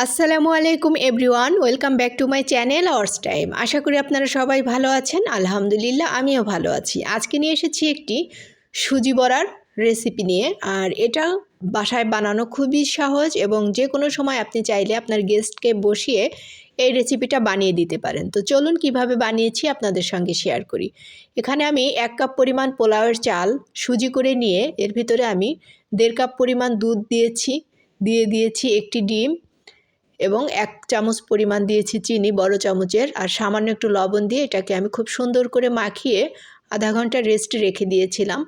আসসালামু আলাইকুম everyone, welcome back to my channel ours time. আশা করি আপনারা সবাই ভালো আছেন। আলহামদুলিল্লাহ আমিও ভালো আছি। আজকে নিয়ে এসেছি একটি সুজি বড়ার রেসিপি নিয়ে। আর এটা বাসায় বানানো খুবই সহজ এবং যে কোনো সময় আপনি চাইলে আপনার গেস্টকে বসিয়ে এই রেসিপিটা বানিয়ে দিতে পারেন। তো চলুন কিভাবে বানিয়েছি আপনাদের সঙ্গে শেয়ার করি। এখানে আমি 1 কাপ পরিমাণ পোলাওয়ের চাল সুজি করে নিয়ে এর ভিতরে আমি 1.5 কাপ পরিমাণ দুধ দিয়েছি একটি ডিম এবং 1 চামচ পরিমাণ দিয়েছি চিনি বড় চামচের, আর সামান্য একটু লবণ দিয়ে এটাকে আমি খুব সুন্দর করে মাখিয়ে আধা ঘন্টা রেস্টে রেখে দিয়েছিলাম।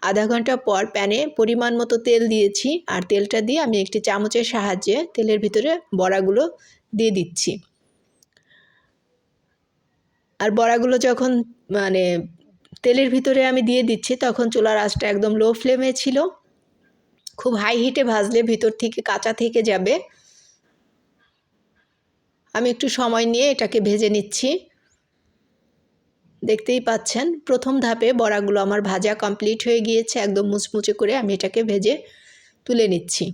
আধা ঘন্টা পর প্যানে পরিমাণ মতো তেল দিয়েছি, আর তেলটা দিয়ে আমি একটি চামচের সাহায্যে তেলের ভিতরে বড়াগুলো দিয়ে দিচ্ছি। আর বড়াগুলো যখন তেলের ভিতরে আমি দিয়ে দিচ্ছি তখন চুলার আঁচটা একদম লো ফ্লেমে ছিল। খুব হাই হিটে ভাজলে ভিতর থেকে কাঁচা থেকে যাবে। আমি একটু সময় নিয়ে এটাকে ভেজে নিচ্ছি। দেখতেই পাচ্ছেন প্রথম ধাপে বড়াগুলো আমার ভাজা কমপ্লিট হয়ে গিয়েছে, একদম মুচমুচে করে আমি এটাকে ভেজে তুলে নিচ্ছি।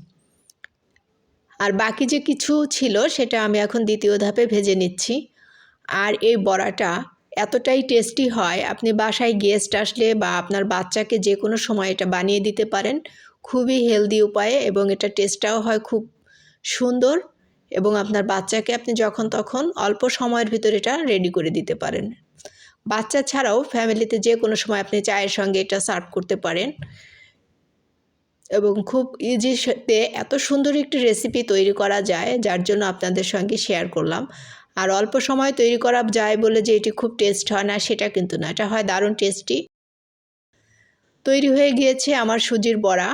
আর বাকি যে কিছু ছিল সেটা আমি এখন দ্বিতীয় ধাপে ভেজে নিচ্ছি। আর এই বড়াটা এতটাই টেস্টি হয়, আপনি বাসায় গেস্ট আসলে বা আপনার বাচ্চাকে যে কোনো সময় এটা বানিয়ে দিতে পারেন খুবই হেলদি উপায়ে, এবং এটা টেস্টটাও হয় খুব সুন্দর, এবং আপনার বাচ্চাকে আপনি যখন তখন অল্প সময়ের ভিতরে এটা রেডি করে দিতে পারেন। বাচ্চা ছাড়াও ফ্যামিলিতে যে কোনো সময় আপনি চায়ের সঙ্গে এটা সার্ভ করতে পারেন, এবং খুব ইজিতে এত সুন্দর একটি রেসিপি তৈরি করা যায়, যার জন্য আপনাদের সঙ্গে শেয়ার করলাম। আর অল্প সময় তৈরি করা যায় বলে যে এটি খুব টেস্ট হয় না সেটা কিন্তু না, এটা হয় দারুণ টেস্টি। তৈরি হয়ে গিয়েছে আমার সুজির বড়া।